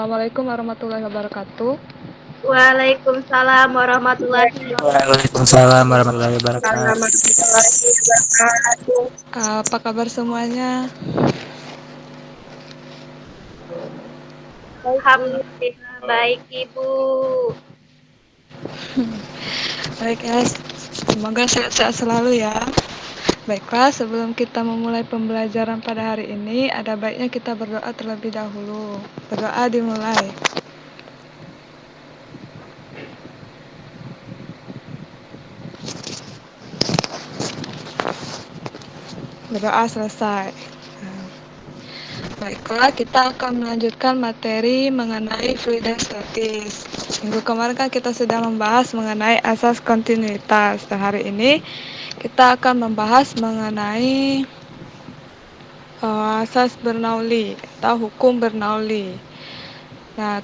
Assalamualaikum warahmatullahi wabarakatuh. Waalaikumsalam warahmatullahi Waalaikumsalam warahmatullahi wabarakatuh. wabarakatuh. Apa kabar semuanya? Alhamdulillah baik Ibu. Baik ya, semoga sehat-sehat selalu ya. Baiklah, sebelum kita memulai pembelajaran pada hari ini, ada baiknya kita berdoa terlebih dahulu. Berdoa dimulai. Berdoa selesai. Baiklah, kita akan melanjutkan materi mengenai fluida statis. Minggu kemarin kan kita sudah membahas mengenai asas kontinuitas. Dan hari ini kita akan membahas mengenai asas Bernoulli atau hukum Bernoulli. Nah,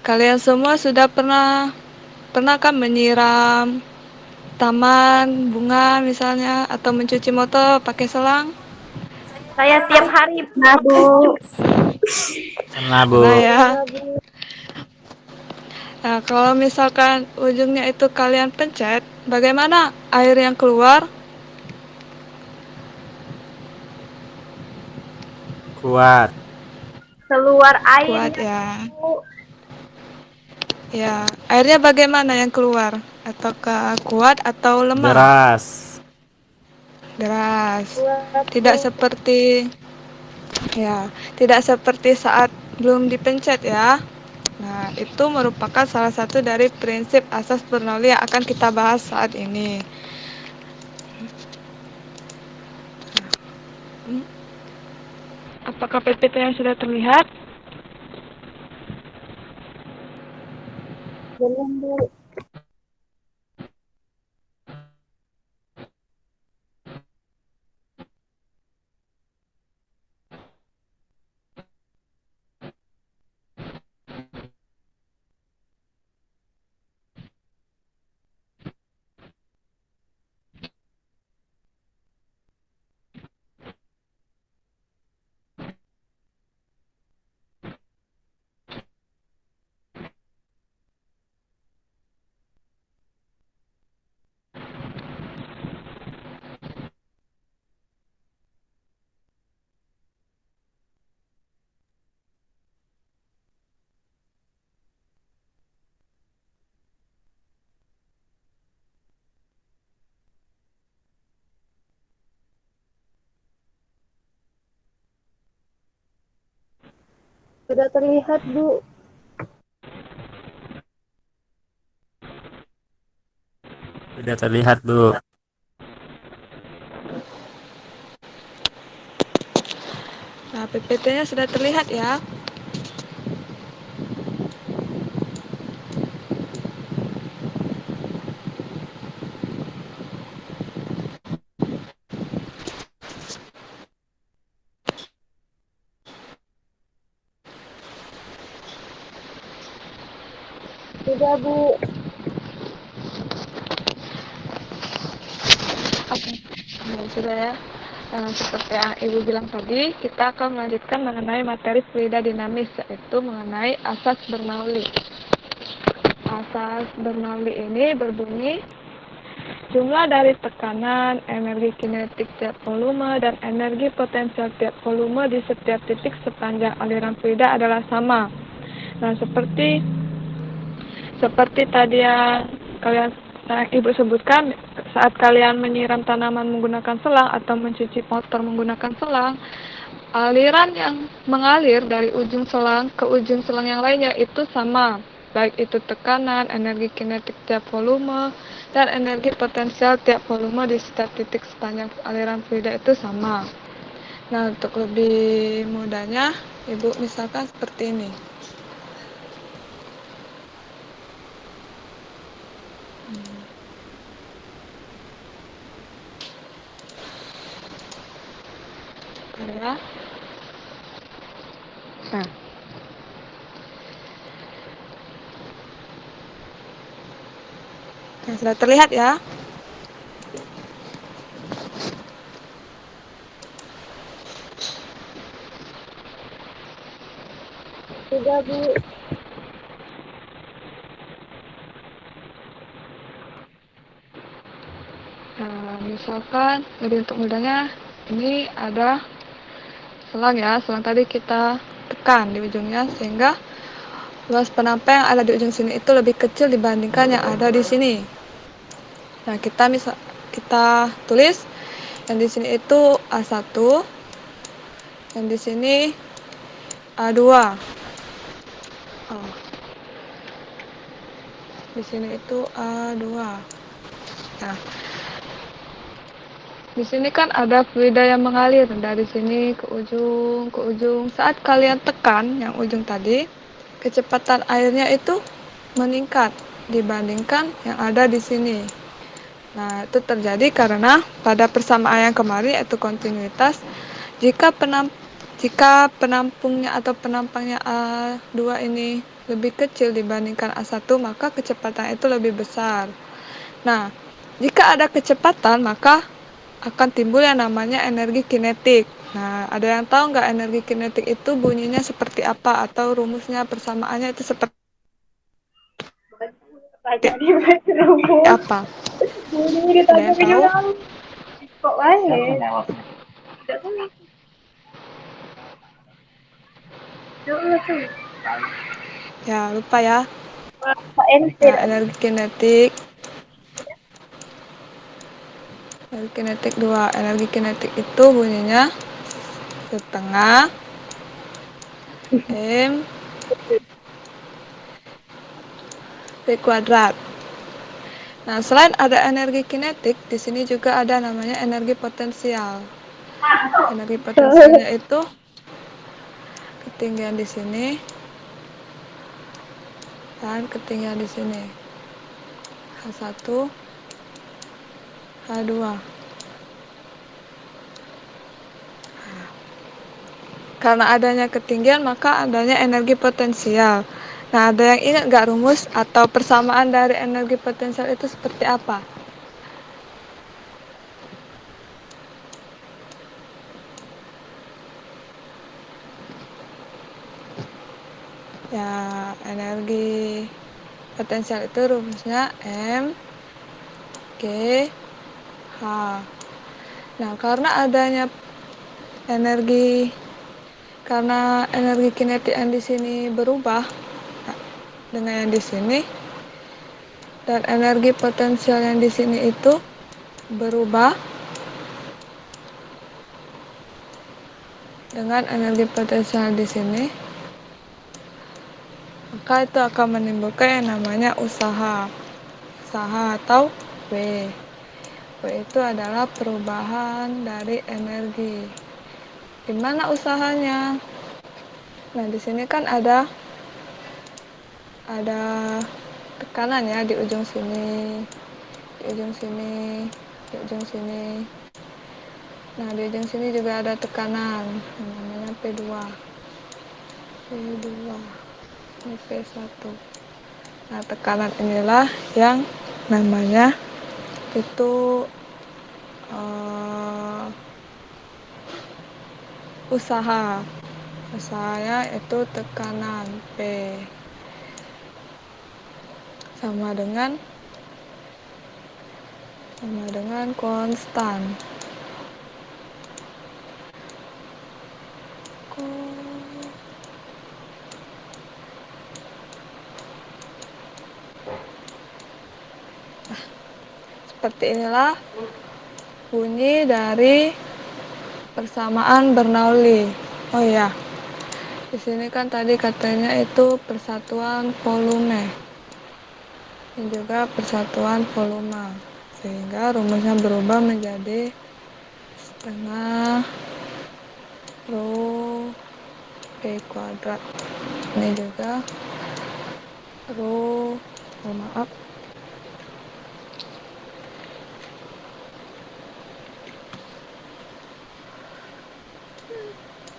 kalian semua sudah pernah kan menyiram taman bunga misalnya atau mencuci motor pakai selang? Saya tiap hari pernah Bu. Pernah, Bu. Pernah ya. Nah, kalau misalkan ujungnya itu kalian pencet, bagaimana air yang keluar? Kuat. Keluar Kuat airnya ya. Bu. Ya, airnya bagaimana yang keluar? Ataukah kuat atau lemah? Deras. Deras. Kuat Tidak Bu. seperti tidak seperti saat belum dipencet ya. Nah, itu merupakan salah satu dari prinsip asas Bernoulli yang akan kita bahas saat ini. Apakah PPT yang sudah terlihat? Belum Bu. Sudah terlihat Bu. Sudah terlihat, Bu. Nah, PPT-nya sudah terlihat ya. Sudah Bu. Oke, sudah ya. Seperti yang Ibu bilang tadi, kita akan melanjutkan mengenai materi fluida dinamis, yaitu mengenai asas Bernoulli. Asas Bernoulli ini berbunyi, jumlah dari tekanan, energi kinetik tiap volume, dan energi potensial tiap volume di setiap titik sepanjang aliran fluida adalah sama. Nah, seperti tadi yang Ibu sebutkan, saat kalian menyiram tanaman menggunakan selang atau mencuci motor menggunakan selang, aliran yang mengalir dari ujung selang ke ujung selang yang lainnya itu sama, baik itu tekanan, energi kinetik tiap volume, dan energi potensial tiap volume di setiap titik sepanjang aliran fluida itu sama. Nah, untuk lebih mudahnya, Ibu misalkan seperti ini. Ya. Nah, sudah terlihat ya. Udah, Bu. Nah, misalkan jadi untuk mudahnya ini ada selang ya, selang tadi kita tekan di ujungnya sehingga luas penampang yang ada di ujung sini itu lebih kecil dibandingkan yang ada di sini. Nah, kita tulis yang di sini itu A1, yang di sini A2. Oh, di sini itu A2. Nah, di sini kan ada fluida yang mengalir dari sini ke ujung ke ujung. Saat kalian tekan yang ujung tadi, kecepatan airnya itu meningkat dibandingkan yang ada di sini. Nah, itu terjadi karena pada persamaan yang kemarin yaitu kontinuitas, jika penampungnya atau penampangnya A2 ini lebih kecil dibandingkan A1, maka kecepatan itu lebih besar. Nah, jika ada kecepatan, maka akan timbul yang namanya energi kinetik. Nah, ada yang tahu nggak energi kinetik itu bunyinya seperti apa atau rumusnya persamaannya itu seperti Tanya di rumus. apa? Bunyi Ada ditanya yang ke tahu? juga. Kok aneh? Tidak tahu. Coba tuh. Ya, lupa ya. Pak Ente. Nah, energi kinetik 2. Energi kinetik itu bunyinya setengah M V kuadrat. Nah, selain ada energi kinetik, di sini juga ada namanya energi potensial. Energi potensialnya itu ketinggian di sini dan ketinggian di sini. H1, H2. Karena adanya ketinggian, maka adanya energi potensial. Nah, ada yang ingat nggak rumus atau persamaan dari energi potensial itu seperti apa? Ya, energi potensial itu rumusnya M, G, H. Nah, energi karena energi kinetik yang di sini berubah dengan yang di sini, dan energi potensial yang di sini itu berubah dengan energi potensial di sini, maka itu akan menimbulkan yang namanya usaha atau W. W itu adalah perubahan dari energi. Di mana usahanya? Nah, di sini kan ada tekanan ya di ujung sini, di ujung sini, di ujung sini. Nah, di ujung sini juga ada tekanan, namanya P2. P2, ini P1. Nah, tekanan inilah yang namanya itu usaha. Usahanya itu tekanan P sama dengan konstan. Seperti inilah bunyi dari persamaan Bernoulli. Oh iya, di sini kan tadi katanya itu persatuan volume dan juga persatuan volume, sehingga rumusnya berubah menjadi setengah rho P kuadrat. Ini juga rho, oh maaf,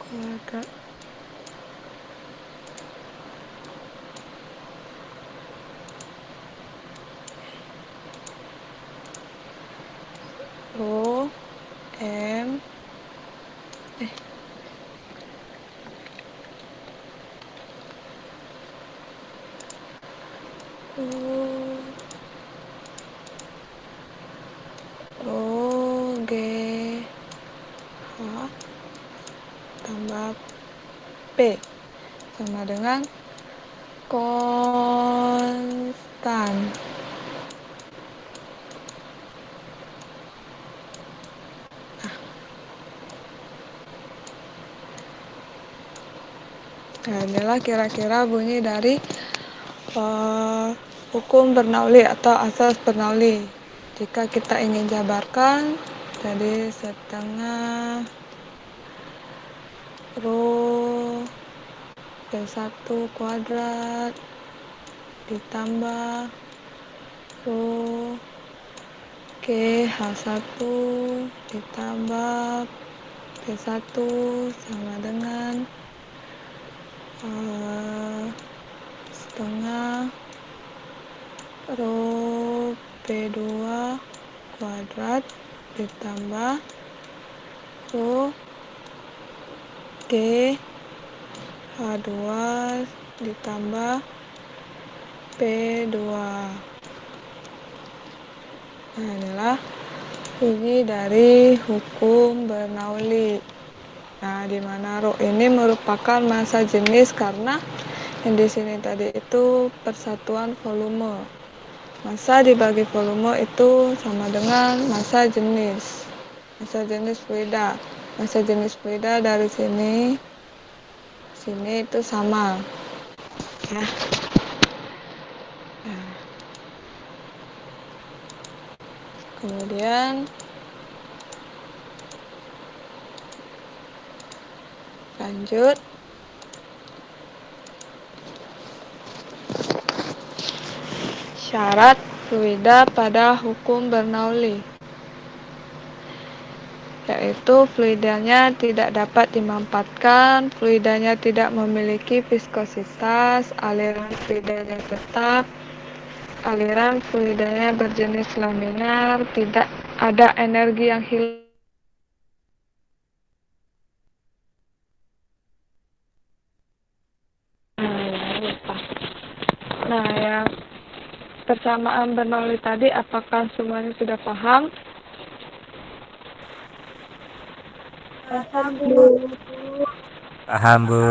kuadrat. Rho M U Rho G H tambah P sama dengan konstan. Nah, inilah kira-kira bunyi dari hukum Bernoulli atau asas Bernoulli. Jika kita ingin jabarkan, jadi setengah rho P1 kuadrat ditambah rho G H1 ditambah P1 sama dengan setengah rho P2 kuadrat ditambah rho G H2 ditambah P2. Nah, inilah bunyi dari hukum Bernoulli. Nah, di mana rho ini merupakan massa jenis karena yang di sini tadi itu persatuan volume. Massa dibagi volume itu sama dengan massa jenis. Massa jenis fluida. Massa jenis fluida dari sini itu sama. Ya. Nah, kemudian lanjut. Syarat fluida pada hukum Bernoulli, yaitu fluidanya tidak dapat dimampatkan, fluidanya tidak memiliki viskositas, aliran fluidanya tetap, aliran fluidanya berjenis laminar, tidak ada energi yang hilang. Nah, yang persamaan Bernoulli tadi, apakah semuanya sudah paham? Paham, Bu. Paham, Bu.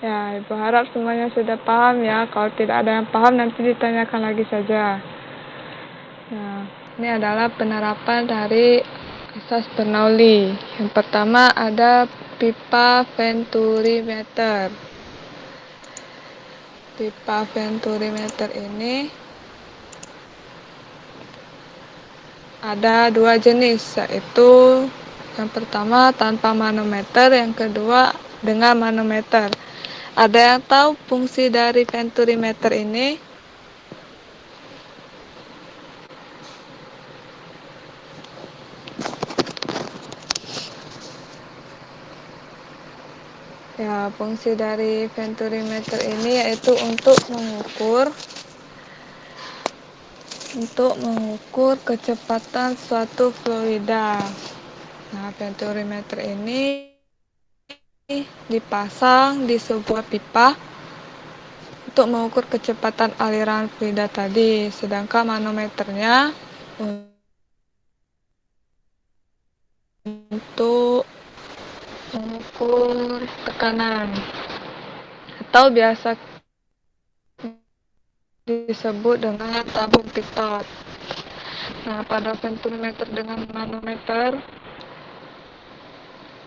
Ya, Ibu harap semuanya sudah paham ya. Kalau tidak ada yang paham, nanti ditanyakan lagi saja. Nah, ini adalah penerapan dari asas Bernoulli. Yang pertama ada pipa venturimeter. Pipa venturimeter ini ada dua jenis, yaitu yang pertama tanpa manometer, yang kedua dengan manometer. Ada yang tahu fungsi dari venturimeter ini? Ya, fungsi dari venturimeter ini yaitu untuk mengukur kecepatan suatu fluida. Nah, venturimeter ini dipasang di sebuah pipa untuk mengukur kecepatan aliran fluida tadi, sedangkan manometernya untuk mengukur tekanan atau biasa disebut dengan tabung pitot. Nah, pada venturimeter dengan manometer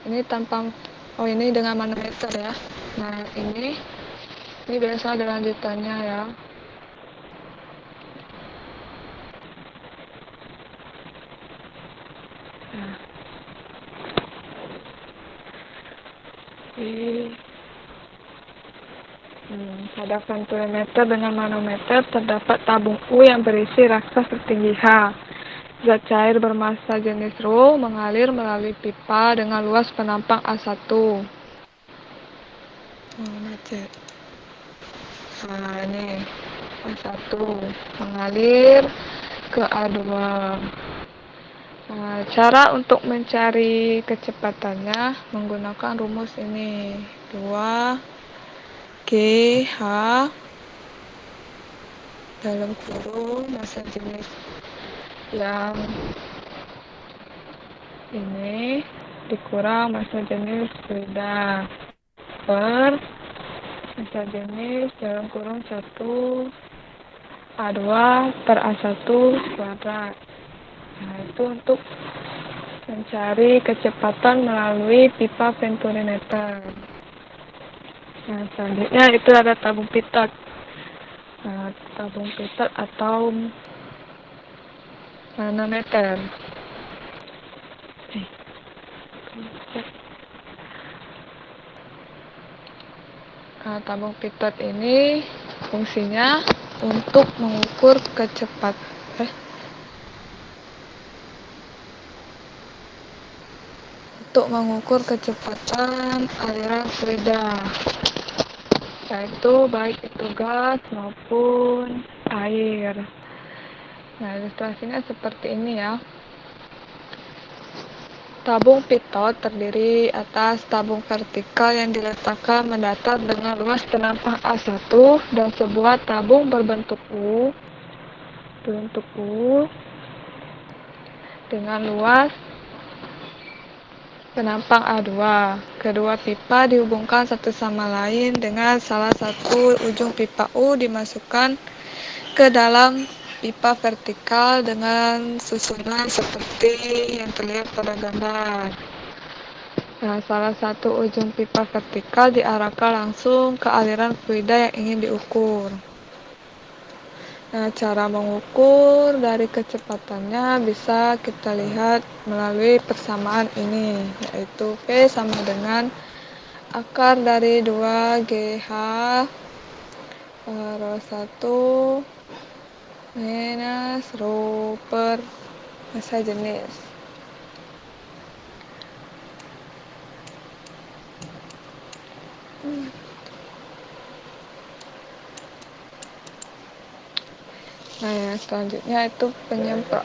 ini ini dengan manometer ya. Nah, ini biasa ada lanjutannya ya. Nah, pada venturimeter dengan manometer terdapat tabung U yang berisi raksa setinggi H. Zat cair bermassa jenis rho mengalir melalui pipa dengan luas penampang A1. Nah, ini A1 mengalir ke A2. Cara untuk mencari kecepatannya menggunakan rumus ini. 2GH dalam kurung massa jenis yang ini dikurang massa jenis fluida per massa jenis dalam kurung 1 A2 per A1 kuadrat. Nah, itu untuk mencari kecepatan melalui pipa venturimeter. Nah, selanjutnya itu ada tabung pitot. Nah, tabung pitot atau manometer. Nah, tabung pitot ini fungsinya untuk mengukur kecepatan aliran fluida, yaitu baik itu gas maupun air. Nah, ilustrasinya seperti ini ya. Tabung pitot terdiri atas tabung vertikal yang diletakkan mendatar dengan luas penampang A1 dan sebuah tabung berbentuk U dengan luas penampang A2. Kedua pipa dihubungkan satu sama lain dengan salah satu ujung pipa U dimasukkan ke dalam pipa vertikal dengan susunan seperti yang terlihat pada gambar. Nah, salah satu ujung pipa vertikal diarahkan langsung ke aliran fluida yang ingin diukur. Nah, cara mengukur dari kecepatannya bisa kita lihat melalui persamaan ini, yaitu V sama dengan akar dari 2GH rho 1 minus rho per massa jenis. Nah, yang selanjutnya itu penyemprot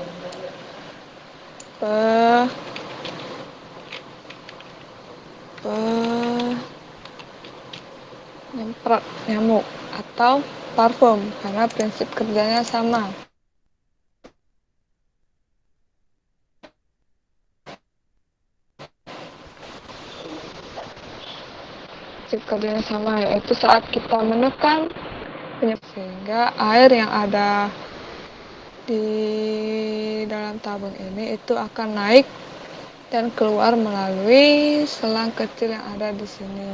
nyamuk atau parfum karena prinsip kerjanya sama. Prinsip kerjanya sama, yaitu saat kita menekan sehingga air yang ada di dalam tabung ini itu akan naik dan keluar melalui selang kecil yang ada di sini.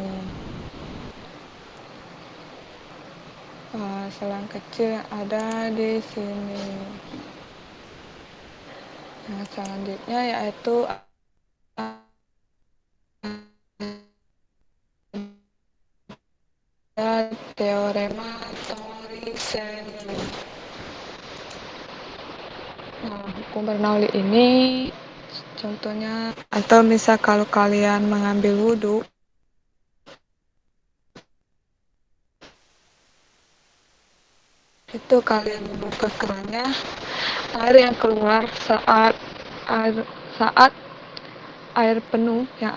Selang kecil yang ada di sini. Nah, selanjutnya yaitu ada teorema Torricelli. Nah, hukum Bernoulli ini contohnya, atau misal kalau kalian mengambil wudhu, itu kalian membuka kerannya, air yang keluar saat airnya penuh yang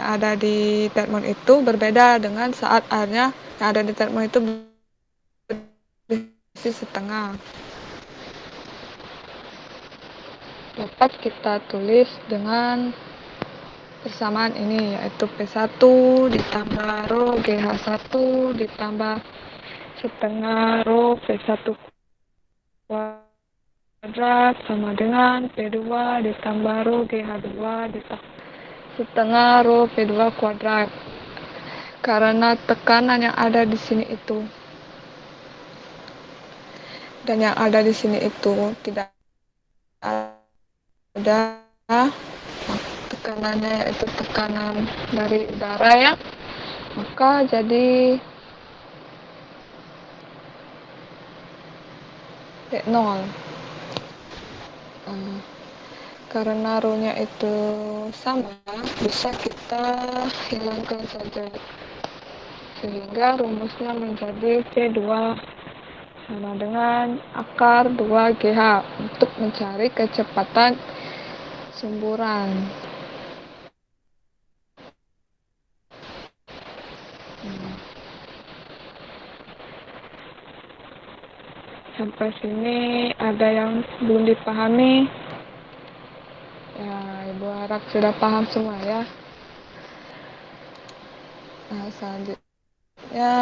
ada di termon itu berbeda dengan saat airnya yang ada di termon itu berisi setengah. Dapat kita tulis dengan persamaan ini, yaitu P1 ditambah rho GH1 ditambah setengah rho P1 kuadrat sama dengan P2 ditambah rho GH2 ditambah setengah rho P2 kuadrat. Karena tekanan yang ada di sini itu dan yang ada di sini itu tidak ada tekanannya, yaitu tekanan dari udara ya, maka jadi P0. Karena rho-nya itu sama, bisa kita hilangkan saja sehingga rumusnya menjadi P2 sama dengan akar 2GH untuk mencari kecepatan semburan. Sampai sini ada yang belum dipahami? Ya, Ibu harap sudah paham semua ya. Nah, selanjutnya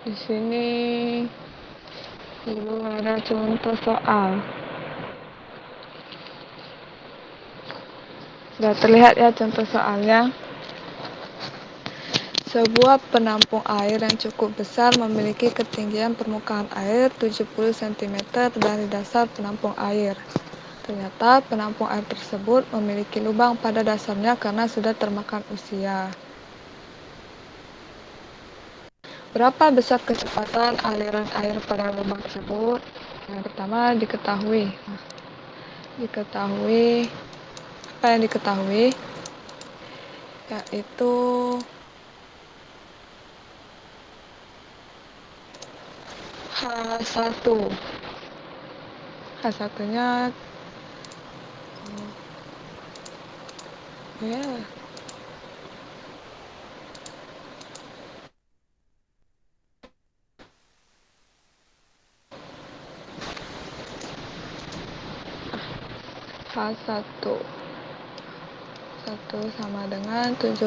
di sini Ibu ada contoh soal. Sudah terlihat ya contoh soalnya. Sebuah penampung air yang cukup besar memiliki ketinggian permukaan air 70 cm dari dasar penampung air. Ternyata penampung air tersebut memiliki lubang pada dasarnya karena sudah termakan usia. Berapa besar kecepatan aliran air pada lubang tersebut? Yang pertama diketahui. Apa yang diketahui? Yaitu H1. H1-nya ya. H1 sama dengan 70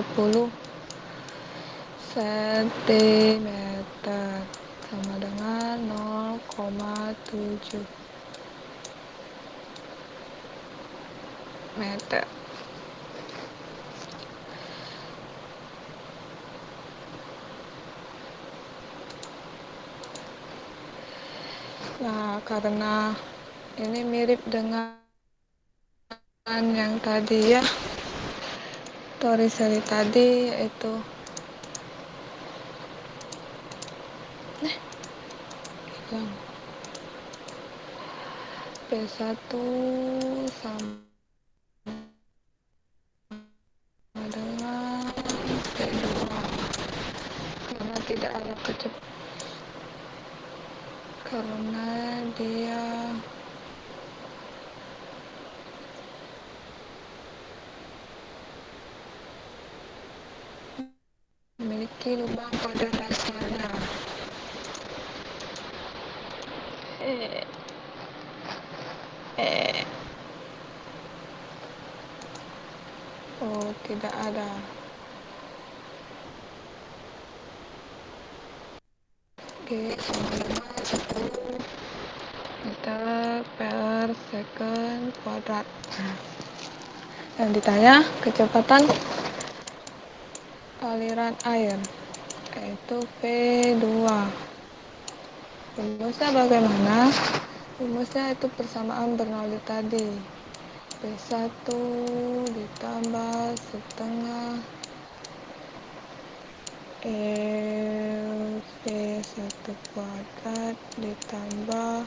cm sama dengan 0,7 meter. Nah, karena ini mirip dengan yang tadi ya, Torricelli tadi, yaitu yang P1 sama dengan P2 karena tidak ada kecepatan, karena dia memiliki lubang pada dasarnya. Oh, tidak ada. Oke, sama dengan 10 meter per second kuadrat. Yang ditanya kecepatan aliran air yaitu P2. Rumusnya bagaimana? Rumusnya itu persamaan Bernoulli tadi. P1 ditambah setengah P1 kuadrat ditambah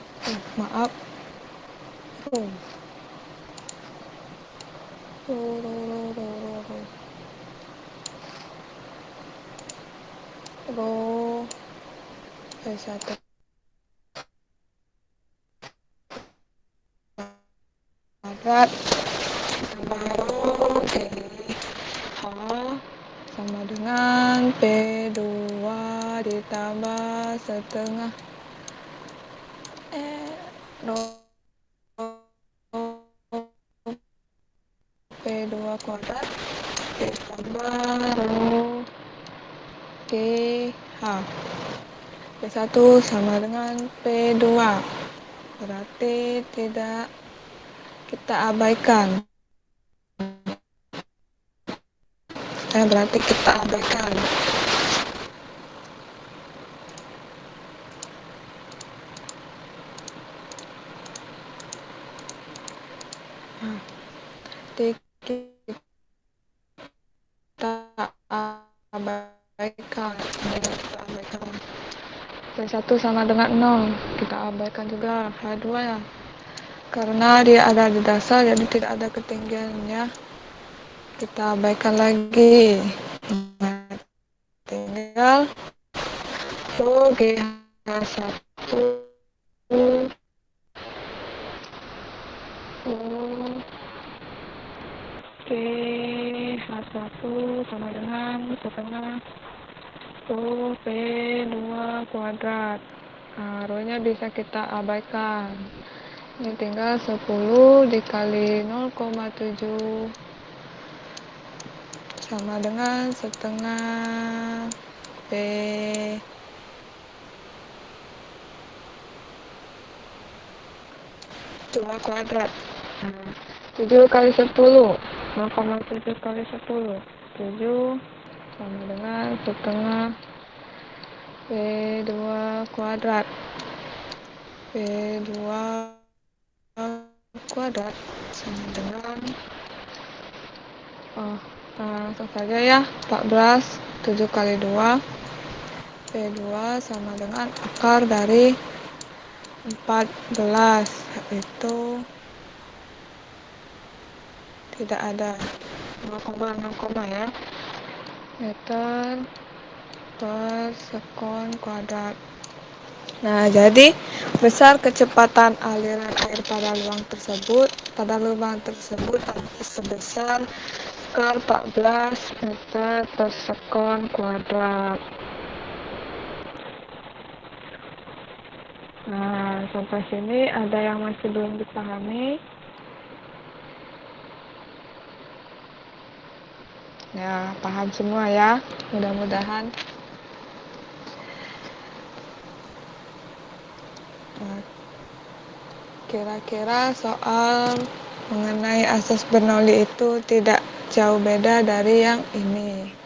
rho P1 kuadrat tambah rho H sama dengan P2 ditambah setengah rho P2 kuadrat ditambah rho GH. P1 sama dengan P2. Berarti tidak kita abaikan. Berarti kita abaikan. Kita abaikan. P1 sama dengan 0. Kita abaikan juga H2 ya. Karena dia ada di dasar, jadi tidak ada ketinggiannya. Kita abaikan lagi. pangkal GH1 GH1 sama dengan setengah P2 kuadrat. Nah, rho-nya bisa kita abaikan. Ini tinggal 10 dikali 0,7 sama dengan setengah P2 kuadrat. Nah, 7 kali 10, 0,7 kali 10, 7 sama dengan setengah P2 kuadrat. P2 kuadrat sama dengan langsung saja ya, 14, 7 kali 2, P2 sama dengan akar dari 14, yaitu tidak ada 0,6 ya, meter per sekon kuadrat. Nah, jadi besar kecepatan aliran air pada lubang tersebut sebesar skala 14 meter per sekon kuadrat. Nah, sampai sini ada yang masih belum dipahami? Ya, paham semua ya, mudah-mudahan. Nah, kira-kira soal mengenai asas Bernoulli itu tidak jauh beda dari yang ini.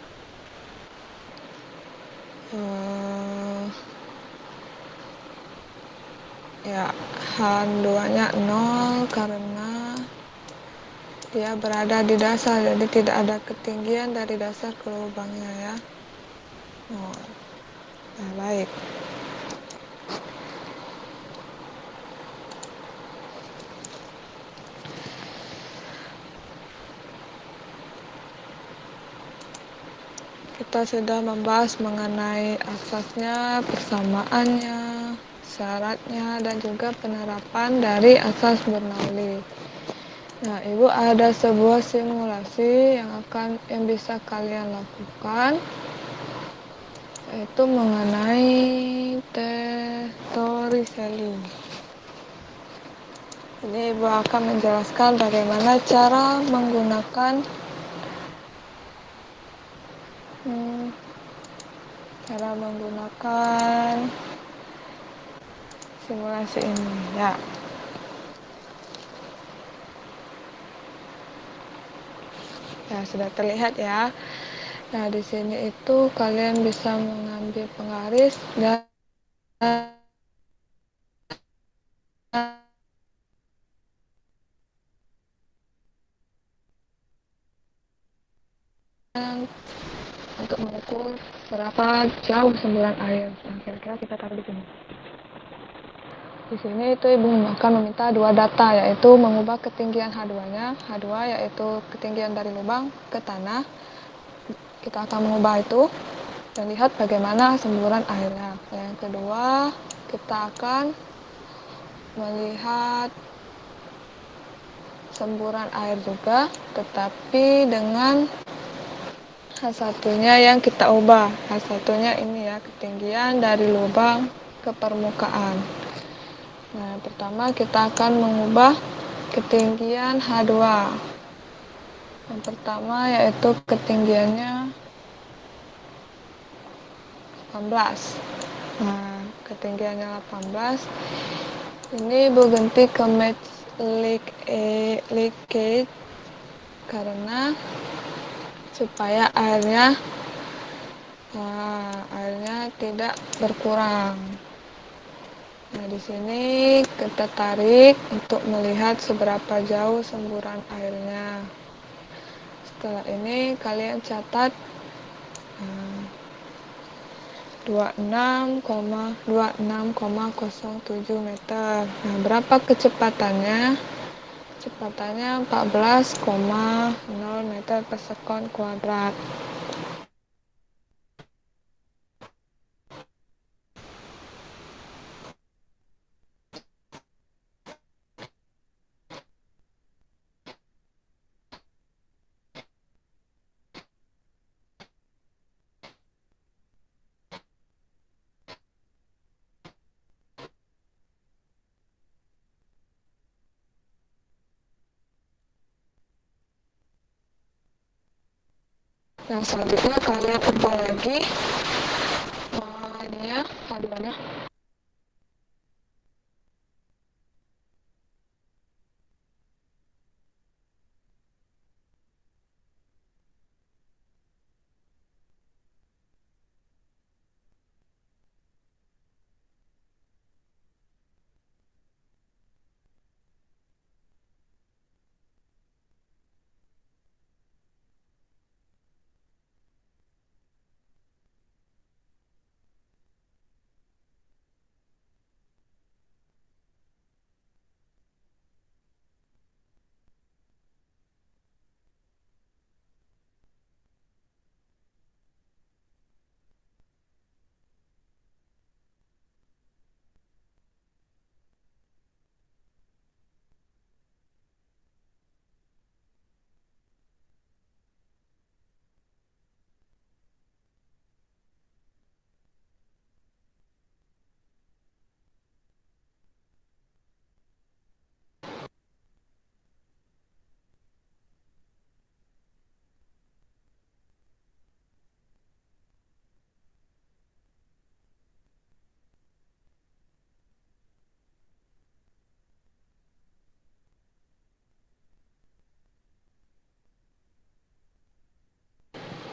Ya, H2-nya 0 karena dia berada di dasar, jadi tidak ada ketinggian dari dasar ke lubangnya ya. Nah, baik. Kita sudah membahas mengenai asasnya, persamaannya, syaratnya, dan juga penerapan dari asas Bernoulli. Nah, Ibu ada sebuah simulasi yang bisa kalian lakukan, yaitu mengenai tes Torricelli. Jadi Ibu akan menjelaskan bagaimana cara menggunakan simulasi ini ya. Ya, sudah terlihat ya. Nah, di sini itu kalian bisa mengambil penggaris dan untuk mengukur berapa jauh semburan air. Nah, kira-kira kita taruh di sini. Di sini itu Ibu akan meminta dua data, yaitu mengubah ketinggian H2-nya. H2 yaitu ketinggian dari lubang ke tanah. Kita akan mengubah itu dan lihat bagaimana semburan airnya. Yang kedua, kita akan melihat semburan air juga, tetapi dengan H1-nya yang kita ubah. H1-nya ini ya, ketinggian dari lubang ke permukaan. Nah, pertama kita akan mengubah ketinggian H2. Yang pertama yaitu ketinggiannya 18. Nah, ketinggiannya 18. Ini Ibu ganti ke match leakage karena supaya airnya tidak berkurang. Nah, di sini kita tarik untuk melihat seberapa jauh semburan airnya. Setelah ini kalian catat 26,07 meter. Nah, berapa kecepatannya? Kecepatannya 14,0 meter per sekon kuadrat. Yang selanjutnya kalian ubah lagi ini ya haluannya.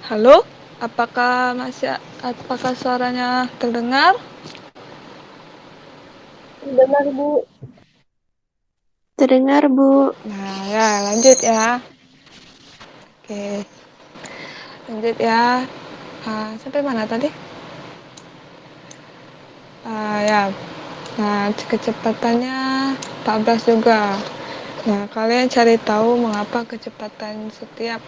Halo, apakah suaranya terdengar? Dengar, Bu. Terdengar, Bu. Nah, ya lanjut ya. Oke, lanjut ya. Sampai mana tadi? Ya. Nah, kecepatannya 14 juga. Nah, kalian cari tahu mengapa kecepatan setiap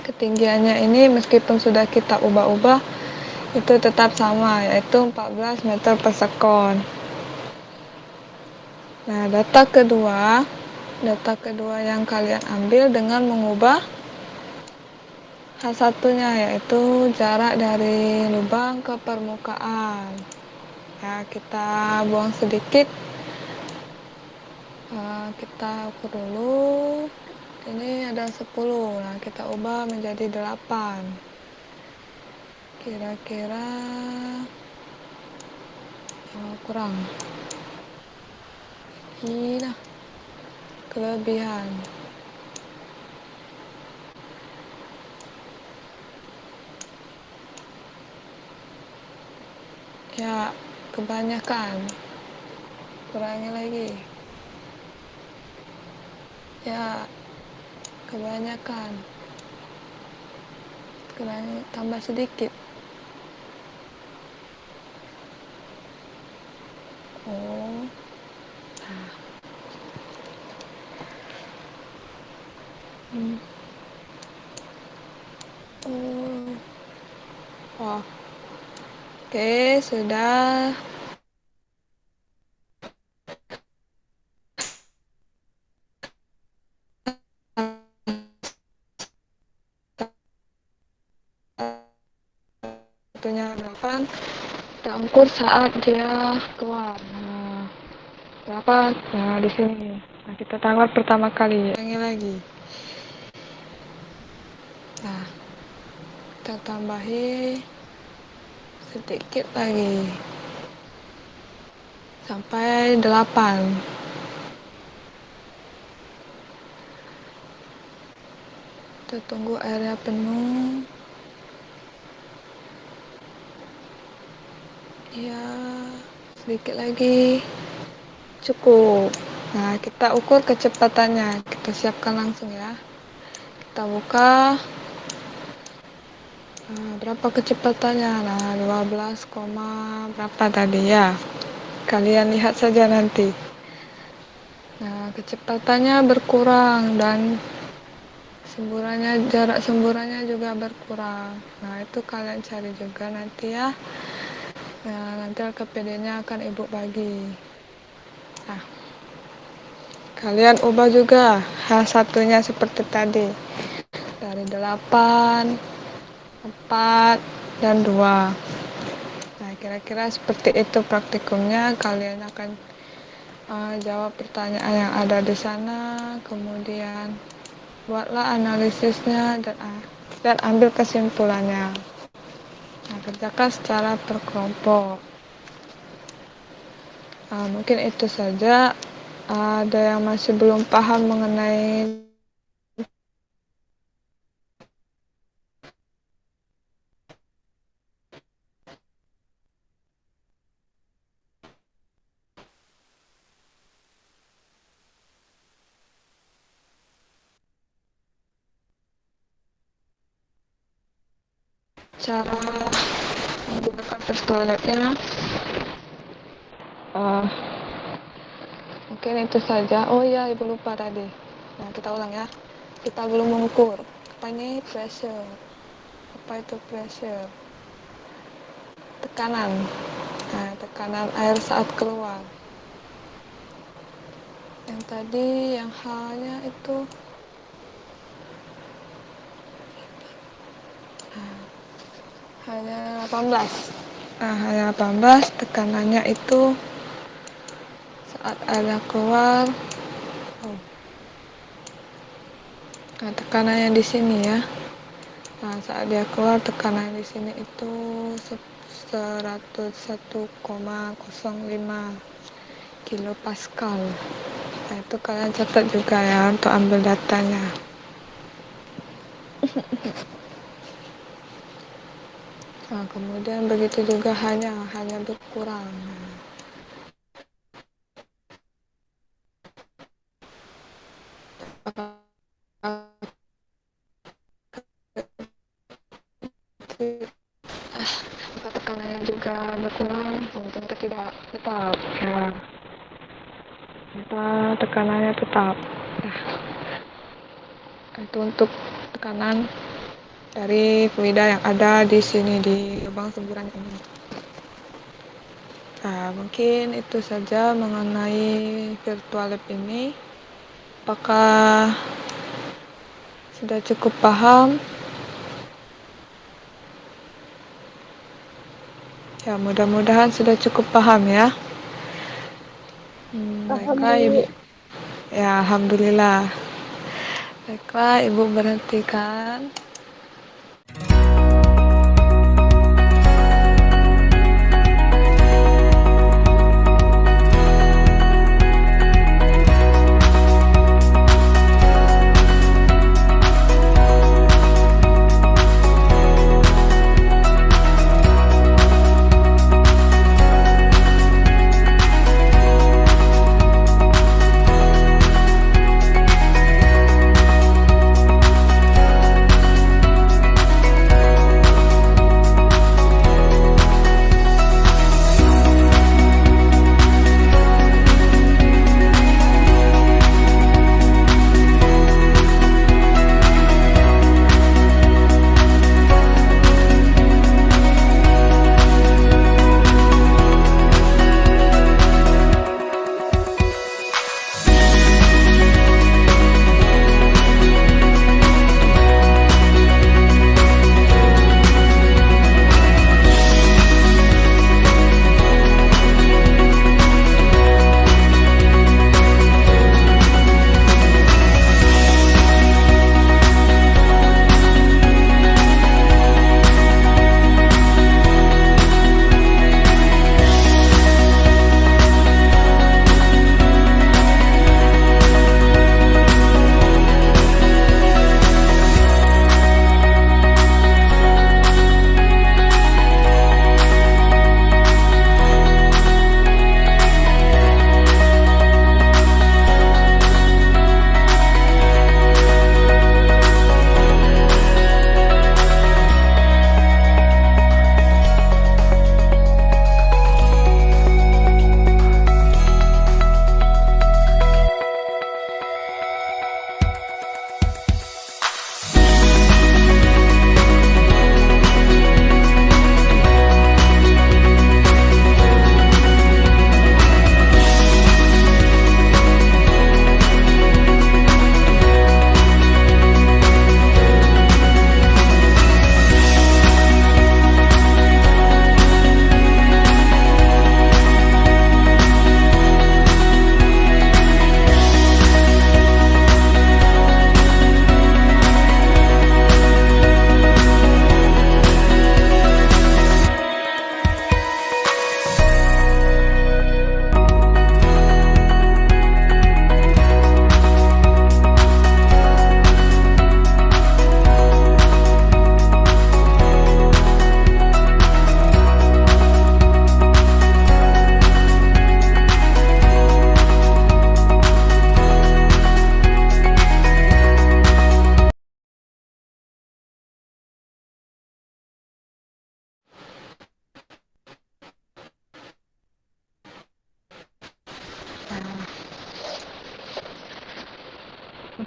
ketinggiannya ini meskipun sudah kita ubah-ubah itu tetap sama, yaitu 14 meter per sekon. Nah, data kedua yang kalian ambil dengan mengubah hal satunya, yaitu jarak dari lubang ke permukaan. Ya, kita buang sedikit. Kita ukur dulu. Ini ada 10. Nah, kita ubah menjadi 8. Kira-kira kurang. Ini kelebihan. Ya, kebanyakan. Kurangi lagi. Ya, kebanyakan. Kurangi, tambah sedikit. Oh. Oh. Wah. Oke, sudah. Satunya 8. Kita ukur saat dia keluar. Nah, berapa? Nah, di sini. Nah, kita tanggal pertama kali. Ulangi lagi. Nah, kita tambahi sedikit lagi. Sampai 8. Kita tunggu airnya penuh. Ya, sedikit lagi. Cukup. Nah, kita ukur kecepatannya. Kita siapkan langsung ya. Kita buka. Nah, berapa kecepatannya? Nah, 12, berapa tadi ya? Kalian lihat saja nanti. Nah, kecepatannya berkurang dan jarak semburannya juga berkurang. Nah, itu kalian cari juga nanti ya. Nah, nanti LKPD-nya akan Ibu bagi. Nah, kalian ubah juga hal satunya seperti tadi. Dari 8, 4, dan 2. Nah, kira-kira seperti itu praktikumnya. Kalian akan jawab pertanyaan yang ada di sana, kemudian buatlah analisisnya dan dan ambil kesimpulannya. Nah, kerjakan secara berkelompok. Mungkin itu saja. Ada yang masih belum paham mengenai cara menggunakan tes toiletnya? Mungkin itu saja. Oh iya, ibu lupa tadi. Nah, kita ulang ya. Kita belum mengukur. Apa ini pressure? Apa itu pressure? Tekanan. Nah, tekanan air saat keluar. Yang tadi, yang H-nya itu hanya 18. Nah, hanya 18, tekanannya itu saat airnya keluar. Nah, tekanannya di sini ya. Nah, saat dia keluar tekanan di sini itu 101,05 kilopascal. Nah, itu kalian catat juga ya untuk ambil datanya. Nah, kemudian begitu juga hanya berkurang. Tekanannya juga berkurang, kemudian tidak tetap. Nah, tekanannya tetap. Nah, itu untuk tekanan dari fluida yang ada di sini di lubang semburan ini. Nah, mungkin itu saja mengenai virtual lab ini. Apakah sudah cukup paham? Ya, mudah-mudahan sudah cukup paham ya. Baiklah, Ibu. Ya, alhamdulillah. Baiklah, Ibu berhentikan.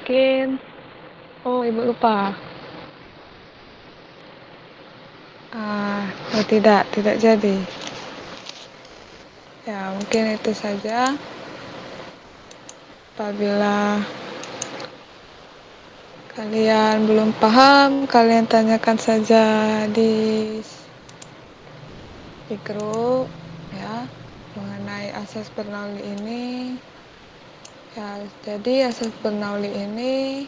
mungkin Ibu lupa. Tidak jadi. Ya, mungkin itu saja. Apabila kalian belum paham, kalian tanyakan saja di grup ya mengenai asas Bernoulli ini. Ya, jadi asas Bernoulli ini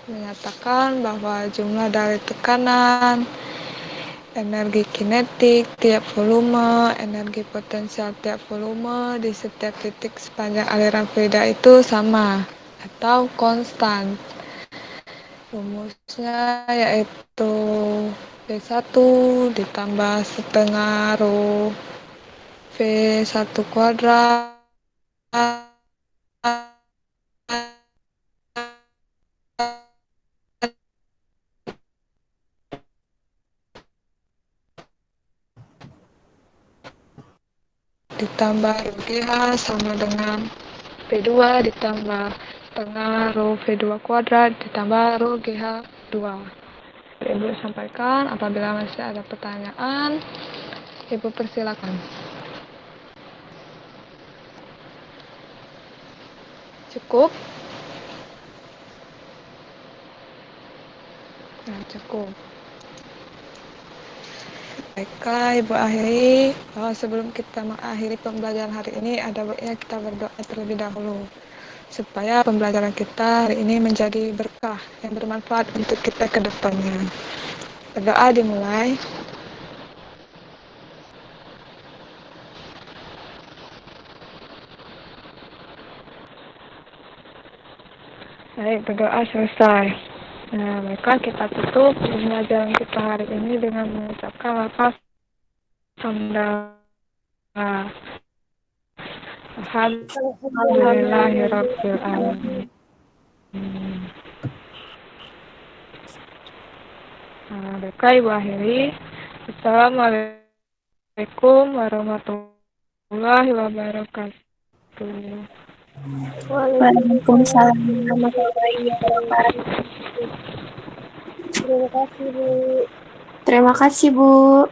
menyatakan bahwa jumlah dari tekanan, energi kinetik tiap volume, energi potensial tiap volume di setiap titik sepanjang aliran fluida itu sama atau konstan. Rumusnya yaitu V1 ditambah setengah rho V1 kuadrat ditambah rho GH sama dengan V2 ditambah setengah rho V2 kuadrat ditambah rho GH 2. Ibu sampaikan, apabila masih ada pertanyaan, Ibu persilakan. Cukup? Nah, cukup. Baiklah, Ibu akhiri. Sebelum kita mengakhiri pembelajaran hari ini, ada baiknya kita berdoa terlebih dahulu. Supaya pembelajaran kita hari ini menjadi berkah yang bermanfaat untuk kita ke depannya. Berdoa dimulai. Baik, berdoa selesai. Nah, baiklah kita tutup pembelajaran kita hari ini dengan mengucapkan lafaz hamdalah. Alhamdulillahirabbil alamin. Nah, baiklah Ibu akhiri. Assalamualaikum warahmatullahi wabarakatuh. Waalaikumsalam warahmatullahi wabarakatuh. Terima kasih, Bu.